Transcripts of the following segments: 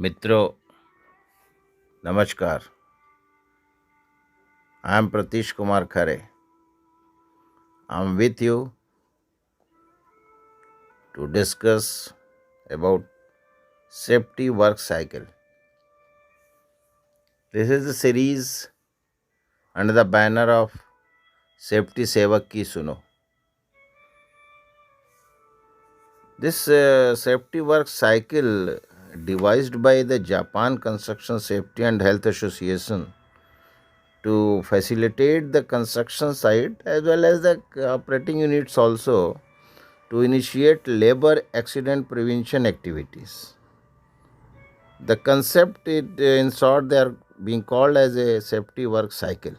मित्रों, नमस्कार. I am Pratish Kumar Khare. I am with you to discuss about safety work cycle. This is the series under the banner of Safety Sevak Ki Suno. This safety work cycle devised by the Japan Construction Safety and Health Association to facilitate the construction site as well as the operating units also to initiate labor accident prevention activities. The concept, in short, they are being called as a safety work cycle.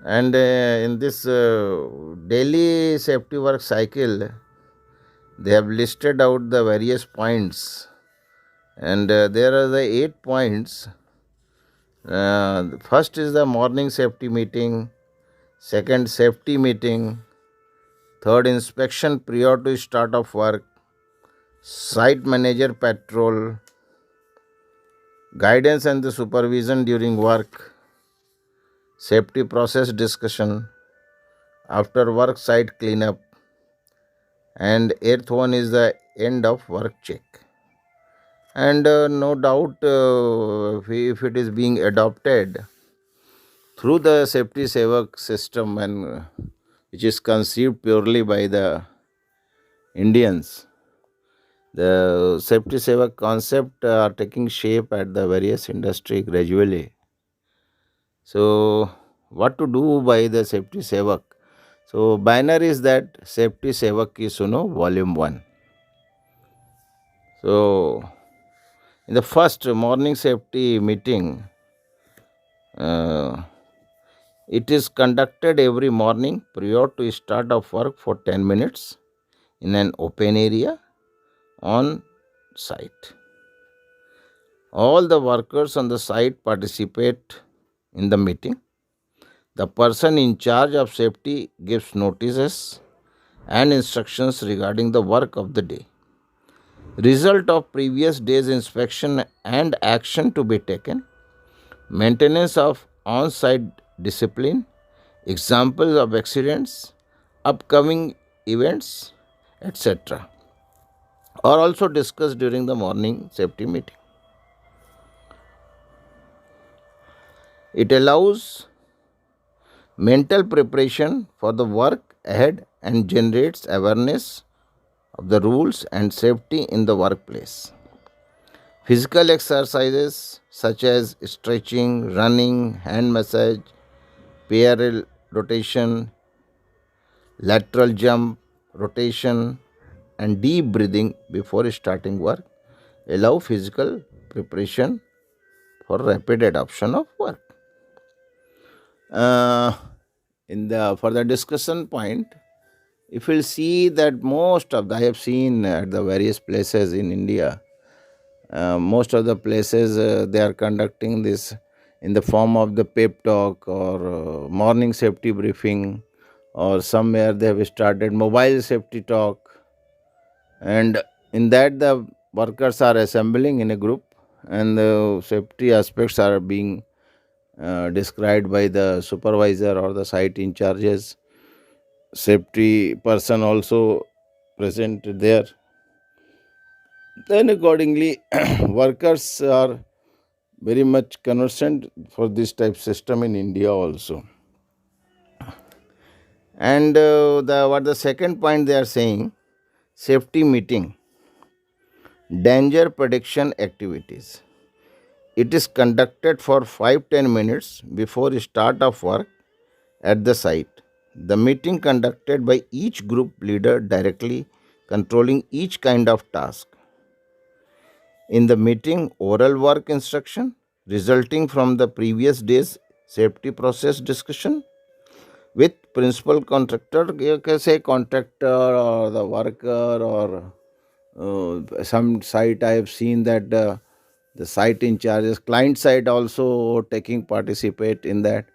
And in this daily safety work cycle, they have listed out the various points. And there are the 8 points. First is the morning safety meeting, second, safety meeting, third, inspection prior to start of work, site manager patrol, guidance and the supervision during work, safety process discussion, after work site cleanup, and eighth one is the end of work check. And no doubt, if it is being adopted through the safety sevak system and which is conceived purely by the Indians, the safety sevak concept are taking shape at the various industry gradually. So, what to do by the safety sevak? So, banner is that Safety Sevak Ki Suno Volume 1. So, in the first morning safety meeting, uh, it is conducted every morning prior to start of work for 10 minutes in an open area on site. All the workers on the site participate in the meeting. The person in charge of safety gives notices and instructions regarding the work of the day, result of previous day's inspection and action to be taken, maintenance of on-site discipline, examples of accidents, upcoming events, etc. are also discussed during the morning safety meeting. It allows mental preparation for the work ahead and generates awareness of the rules and safety in the workplace. Physical exercises such as stretching, running, hand massage, parallel rotation, lateral jump, rotation, and deep breathing before starting work allow physical preparation for rapid adoption of work. Uh, in the further discussion point, if we'll see that most of the, I have seen at the various places in India, most of the places they are conducting this in the form of the pep talk or morning safety briefing, or somewhere they have started mobile safety talk, and in that the workers are assembling in a group and the safety aspects are being described by the supervisor or the site in charges. Safety person also present there. Then accordingly workers are very much conversant for this type system in India also. And the second point they are saying, safety meeting, danger prediction activities. It is conducted for 5-10 minutes before start of work at the site. The meeting conducted by each group leader directly controlling each kind of task. In the meeting, oral work instruction resulting from the previous day's safety process discussion with principal contractor, you can say contractor or the worker, or some site I have seen that the site in charges, client side also taking participate in that.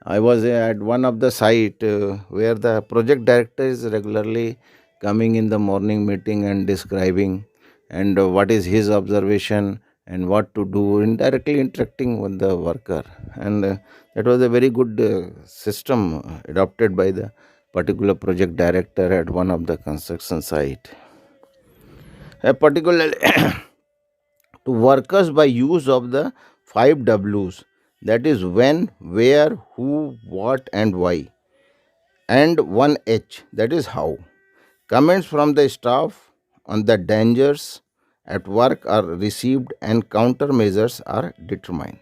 I was at one of the site where the project director is regularly coming in the morning meeting and describing and what is his observation and what to do, indirectly interacting with the worker. And that was a very good system adopted by the particular project director at one of the construction site. Particularly to workers by use of the 5 W's, that is when, where, who, what, and why, and 1H, that is how. Comments from the staff on the dangers at work are received and countermeasures are determined.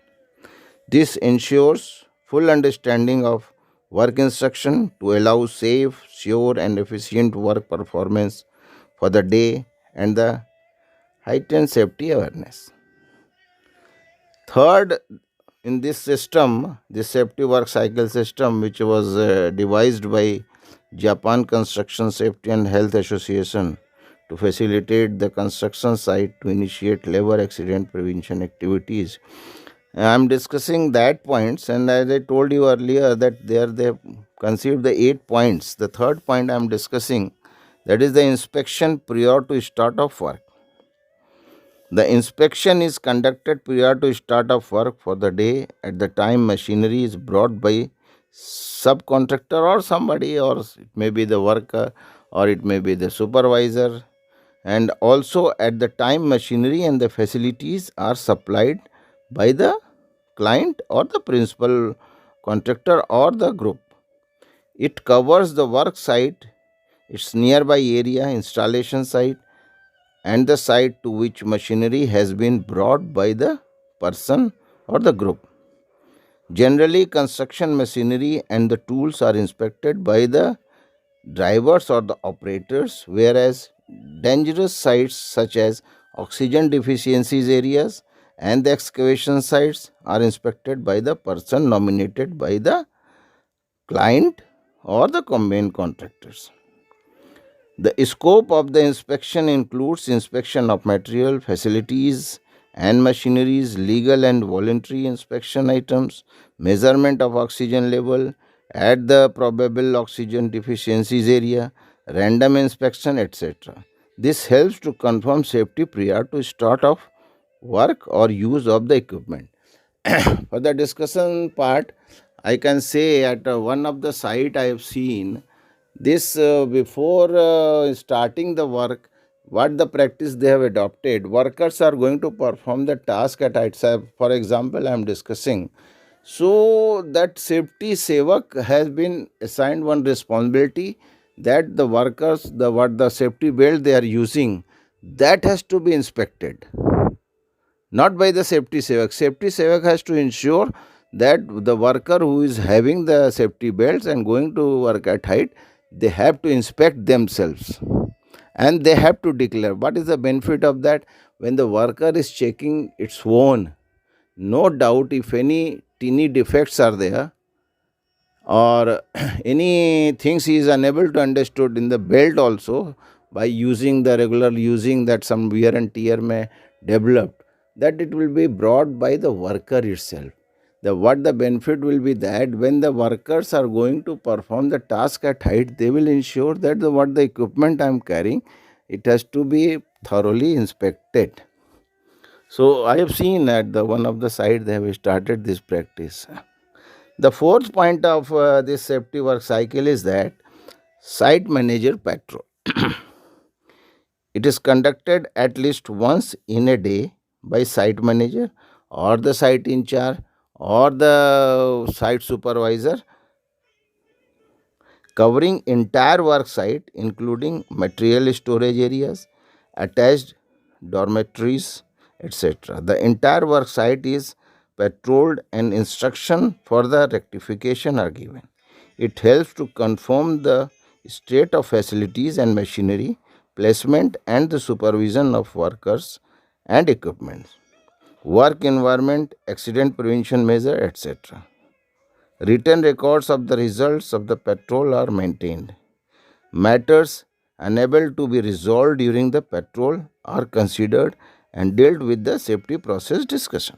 This ensures full understanding of work instruction to allow safe, sure, and efficient work performance for the day and the heightened safety awareness. Third, in this system, this safety work cycle system, which was devised by Japan Construction Safety and Health Association to facilitate the construction site to initiate labor accident prevention activities. I'm discussing that points, and as I told you earlier that there they have conceived the 8 points. The third point I'm discussing, that is the inspection prior to start of work. The inspection is conducted prior to start of work for the day at the time machinery is brought by subcontractor or somebody, or it may be the worker or it may be the supervisor, and also at the time machinery and the facilities are supplied by the client or the principal contractor or the group. It covers the work site, its nearby area, installation site, and the site to which machinery has been brought by the person or the group. Generally, construction machinery and the tools are inspected by the drivers or the operators, whereas dangerous sites such as oxygen deficiencies areas and the excavation sites are inspected by the person nominated by the client or the main contractors. The scope of the inspection includes inspection of material, facilities, and machineries, legal and voluntary inspection items, measurement of oxygen level at the probable oxygen deficiencies area, random inspection, etc. This helps to confirm safety prior to start of work or use of the equipment. For the discussion part, I can say at one of the site I have seen this before starting the work, what the practice they have adopted, workers are going to perform the task at itself. For example, I am discussing. So that safety sevak has been assigned one responsibility that the workers, the what the safety belt they are using, that has to be inspected, not by the safety sevak. Safety sevak has to ensure that the worker who is having the safety belts and going to work at height, they have to inspect themselves and they have to declare what is the benefit of that. When the worker is checking its own, no doubt if any teeny defects are there or any things he is unable to understood in the belt also, by using the regular using that some wear and tear may develop, that it will be brought by the worker itself. The what the benefit will be that when the workers are going to perform the task at height, they will ensure that the what the equipment I am carrying, it has to be thoroughly inspected. So I have seen at the one of the site they have started this practice. The fourth point of this safety work cycle is that site manager patrol. It is conducted at least once in a day by site manager or the site in charge or the site supervisor, covering entire work site including material storage areas, attached dormitories, etc. The entire work site is patrolled and instruction for the rectification are given. It helps to confirm the state of facilities and machinery, placement and the supervision of workers and equipment, work environment, accident prevention measure, etc. Written records of the results of the patrol are maintained. Matters unable to be resolved during the patrol are considered and dealt with the safety process discussion.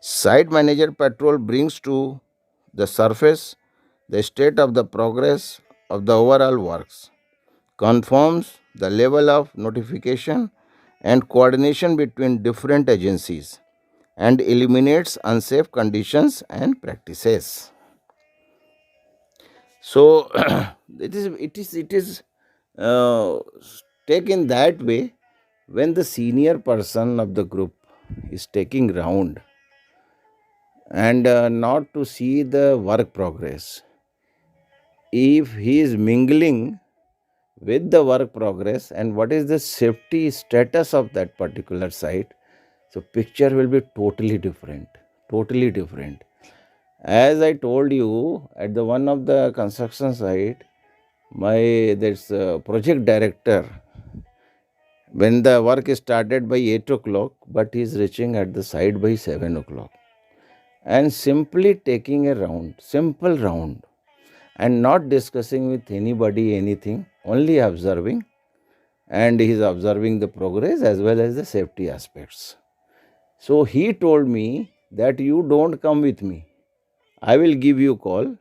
Site manager patrol brings to the surface the state of the progress of the overall works, confirms the level of notification and coordination between different agencies, and eliminates unsafe conditions and practices. So it is uh, taken that way when the senior person of the group is taking round and not to see the work progress. If he is mingling with the work progress and what is the safety status of that particular site, so picture will be totally different. Totally different. As I told you, at the one of the construction site, my this project director, when the work is started by 8 o'clock, but he is reaching at the site by 7 o'clock, and simply taking a round, simple round, and not discussing with anybody anything, only observing, and he is observing the progress as well as the safety aspects. So he told me that you don't come with me, I will give you call,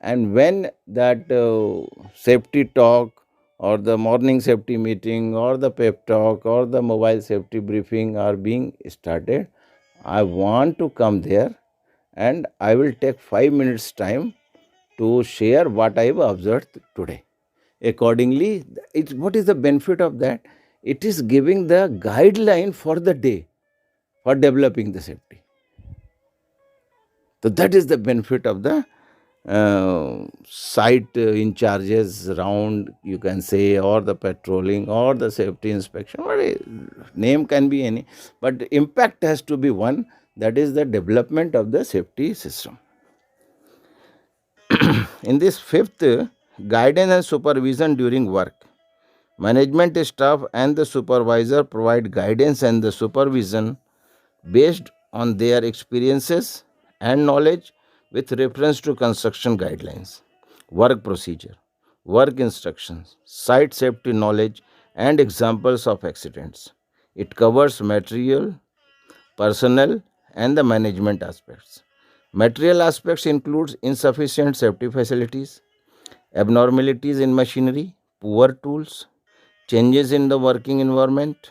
and when that safety talk or the morning safety meeting or the pep talk or the mobile safety briefing are being started, I want to come there and I will take 5 minutes time to share what I have observed today. Accordingly, what is the benefit of that? It is giving the guideline for the day for developing the safety. So that is the benefit of the site in charges round, you can say, or the patrolling or the safety inspection. Name can be any, but impact has to be one. That is the development of the safety system. In this fifth, guidance and supervision during work. Management staff and the supervisor provide guidance and the supervision based on their experiences and knowledge with reference to construction guidelines, work procedure, work instructions, site safety knowledge, and examples of accidents. It covers material, personnel, and the management aspects. Material aspects includes insufficient safety facilities, abnormalities in machinery, poor tools, changes in the working environment.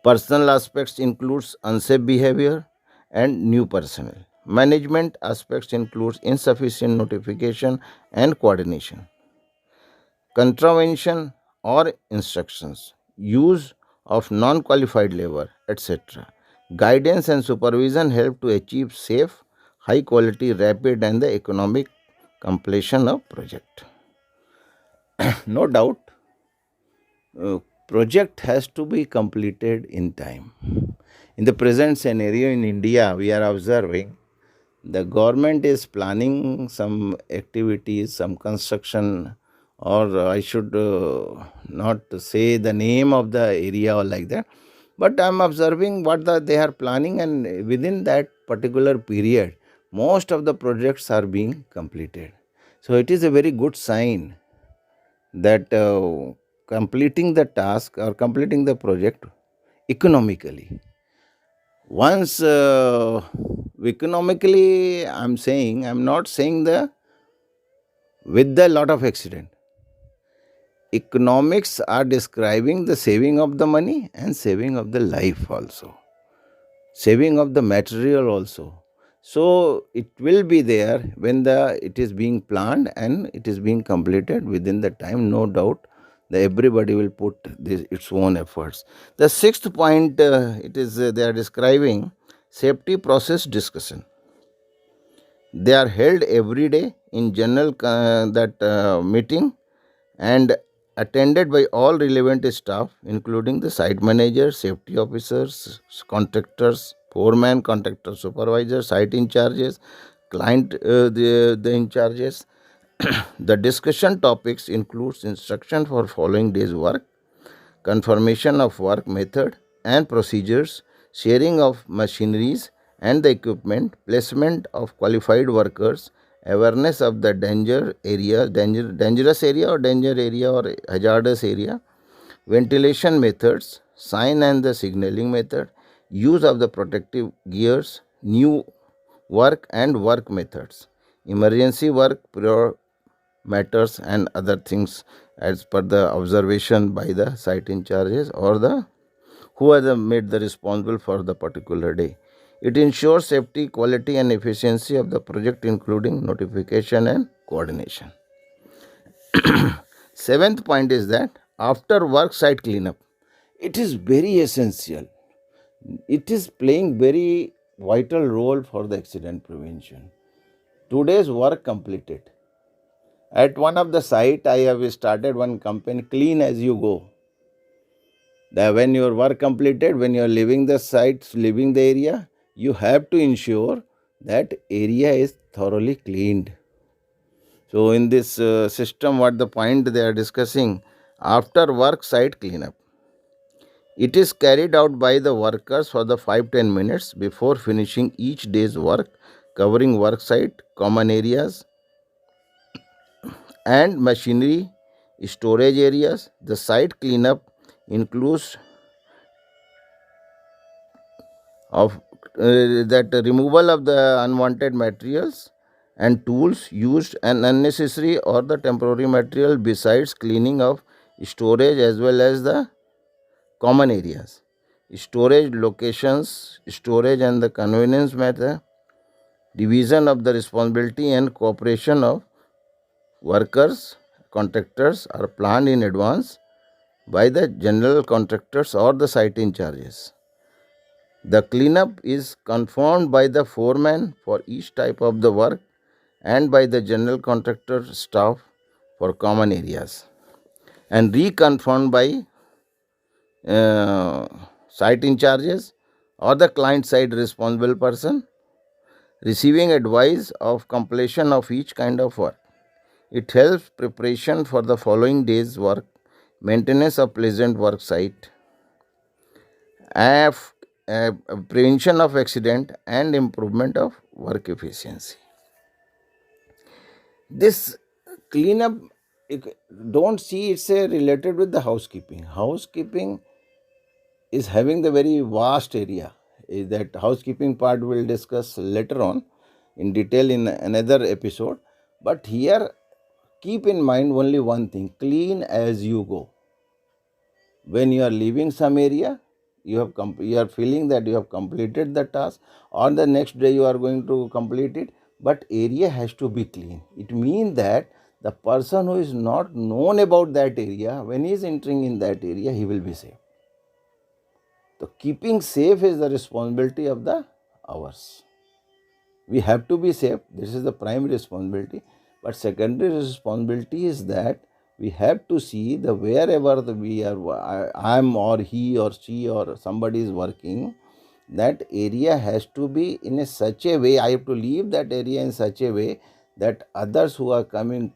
Personal aspects includes unsafe behavior and new personnel. Management aspects includes insufficient notification and coordination. Contravention or instructions, use of non-qualified labor, etc. Guidance and supervision help to achieve safe, high quality, rapid and the economic completion of project. No doubt, uh, project has to be completed in time. In the present scenario in India, we are observing the government is planning some activities, some construction, or I should not say the name of the area or like that, but I am observing what they are planning, and within that particular period, most of the projects are being completed. So it is a very good sign that completing the task or completing the project economically. Once economically, I'm not saying the with the lot of accident. Economics are describing the saving of the money and saving of the life also, saving of the material also. So it will be there when the it is being planned and it is being completed within the time, no doubt. Everybody will put its own efforts. The sixth point, it is they are describing safety process discussion. They are held every day in general that meeting and attended by all relevant staff, including the site manager, safety officers, contractors, foreman, contractor supervisor, site in charges, client the in charges. The discussion topics includes instruction for following day's work, confirmation of work method and procedures, sharing of machineries and the equipment, placement of qualified workers, awareness of the dangerous area or danger area or hazardous area, ventilation methods, sign and the signaling method, use of the protective gears, new work and work methods, emergency work, prior matters and other things as per the observation by the site in charges or the who are made the responsible for the particular day. It ensures safety, quality, and efficiency of the project, including notification and coordination. Seventh point is that after work site cleanup, it is very essential. It is playing very vital role for the accident prevention. Today's work completed. At one of the site, I have started one campaign, clean as you go. That when your work completed, when you are leaving the site, leaving the area, you have to ensure that area is thoroughly cleaned. So in this system, what the point they are discussing, after work site cleanup, it is carried out by the workers for the 5-10 minutes before finishing each day's work, covering work site, common areas, and machinery storage areas. The site cleanup includes of that removal of the unwanted materials and tools used and unnecessary or the temporary material, besides cleaning of storage as well as the common areas, storage locations, storage and the convenience method, division of the responsibility and cooperation of workers, contractors are planned in advance by the general contractors or the site in charges. The cleanup is confirmed by the foreman for each type of the work and by the general contractor staff for common areas, and reconfirmed by site in charges or the client side responsible person, receiving advice of completion of each kind of work. It helps preparation for the following day's work, maintenance of pleasant work site, F, prevention of accident and improvement of work efficiency. This cleanup, don't see it's related with the housekeeping. Housekeeping is having the very vast area. That housekeeping part we'll discuss later on in detail in another episode. But here, keep in mind only one thing: clean as you go. When you are leaving some area, you are feeling that you have completed the task, or the next day you are going to complete it, but area has to be clean. It means that the person who is not known about that area, when he is entering in that area, he will be safe. So keeping safe is the responsibility of the ours. We have to be safe. This is the primary responsibility. But secondary responsibility is that we have to see the wherever we are, I am or he or she or somebody is working, that area has to be in a such a way. I have to leave that area in such a way that others who are going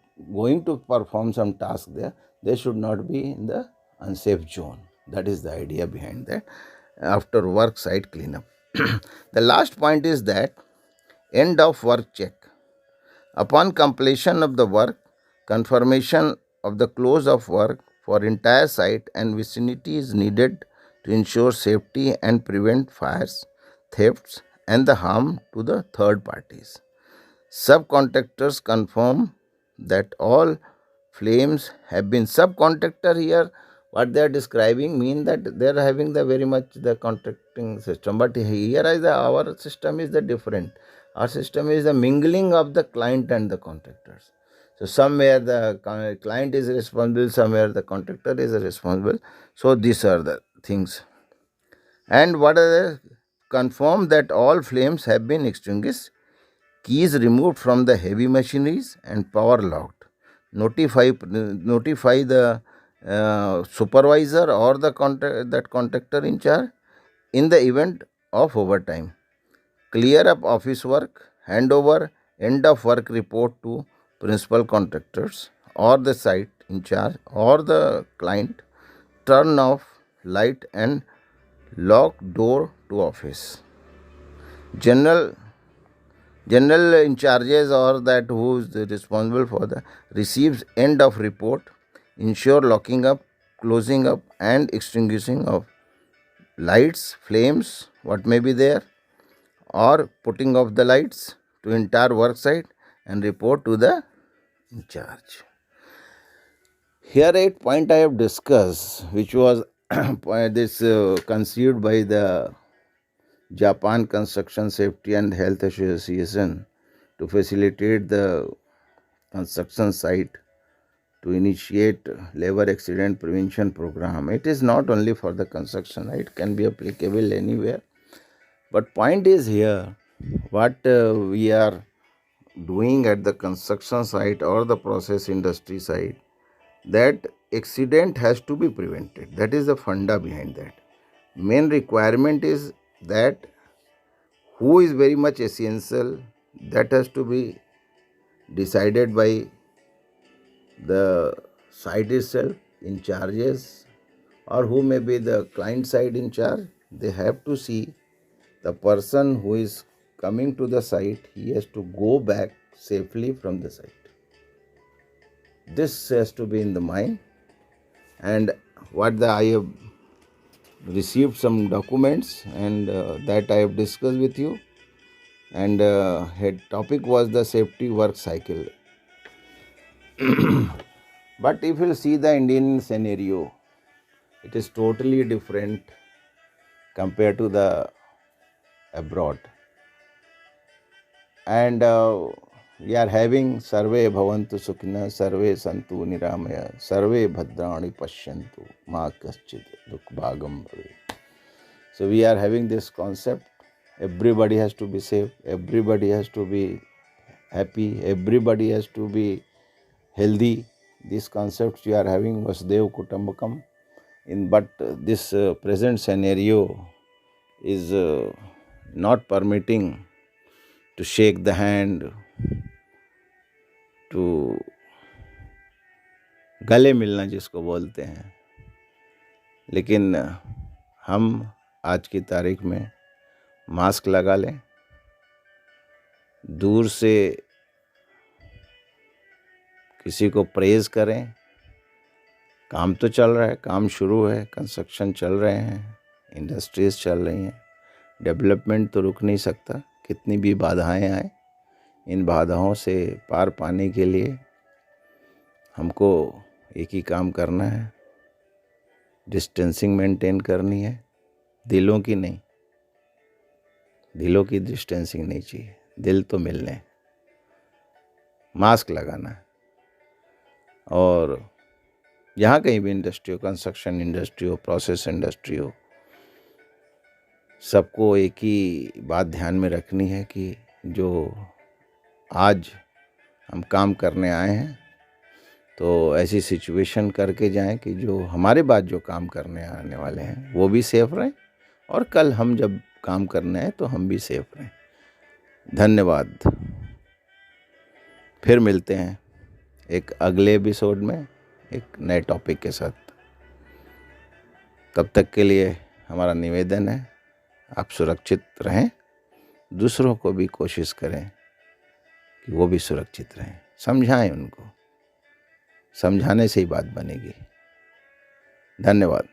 to perform some task there, they should not be in the unsafe zone. That is the idea behind that after work site cleanup. The last point is that end of work check. Upon completion of the work, confirmation of the close of work for entire site and vicinity is needed to ensure safety and prevent fires, thefts, and the harm to the third parties. Subcontractors confirm that all flames have been subcontractor here. What they are describing mean that they are having the very much the contracting system, but here is our system is the different. Our system is the mingling of the client and the contractors. So somewhere the client is responsible, somewhere the contractor is responsible. So these are the things. And what are the confirm that all flames have been extinguished, keys removed from the heavy machineries and power locked. Notify the supervisor or the contractor in charge in the event of overtime. Clear up office work, handover, end of work report to principal contractors or the site in charge or the client, turn off light and lock door to office. General in charges or that who is responsible for the receives end of report, ensure locking up, closing up and extinguishing of lights, flames, what may be there, or putting off the lights to entire work site and report to the in charge. Here, 8 point I have discussed, which was this conceived by the Japan Construction Safety and Health Association to facilitate the construction site to initiate labor accident prevention program. It is not only for the construction, it can be applicable anywhere. But point is here, what we are doing at the construction site or the process industry site, that accident has to be prevented. That is the funda behind that. Main requirement is that who is very much essential, that has to be decided by the site itself in charges, or who may be the client side in charge. They have to see the person who is coming to the site, he has to go back safely from the site. This has to be in the mind. And what I have received some documents, and that I have discussed with you, and head topic was the safety work cycle. But if you see the Indian scenario, it is totally different compared to the abroad. And we are having Sarve Bhavantu Sukhina, Sarve Santu Niramaya, Sarve Bhadrani Pashyantu, Ma Kaschid Dukbhagam Bhave. So we are having this concept. Everybody has to be safe, everybody has to be happy, everybody has to be healthy. These concepts we are having Vasudev Kutumbakam. But this present scenario is not permitting to shake the hand, to गले मिलना जिसको बोलते हैं. लेकिन हम आज की तारीख में मास्क लगा लें, दूर से किसी को प्रेज करें. काम तो चल रहा है, काम शुरू है, कंस्ट्रक्शन चल रहे हैं, इंडस्ट्रीज चल रही हैं. डेवलपमेंट तो रुक नहीं सकता, कितनी भी बाधाएं आए. इन बाधाओं से पार पाने के लिए हमको एक ही काम करना है, डिस्टेंसिंग मेंटेन करनी है. दिलों की नहीं, दिलों की डिस्टेंसिंग नहीं चाहिए, दिल तो मिलने. मास्क लगाना है. और यहाँ कहीं भी इंडस्ट्री हो, कंस्ट्रक्शन इंडस्ट्री हो, प्रोसेस इंडस्ट्री हो, सबको एक ही बात ध्यान में रखनी है कि जो आज हम काम करने आए हैं, तो ऐसी सिचुएशन करके जाएं कि जो हमारे बाद जो काम करने आने वाले हैं वो भी सेफ रहें, और कल हम जब काम करने आए तो हम भी सेफ रहें. धन्यवाद. फिर मिलते हैं एक अगले एपिसोड में एक नए टॉपिक के साथ. तब तक के लिए हमारा निवेदन है, आप सुरक्षित रहें, दूसरों को भी कोशिश करें कि वो भी सुरक्षित रहें. समझाएं उनको, समझाने से ही बात बनेगी. धन्यवाद.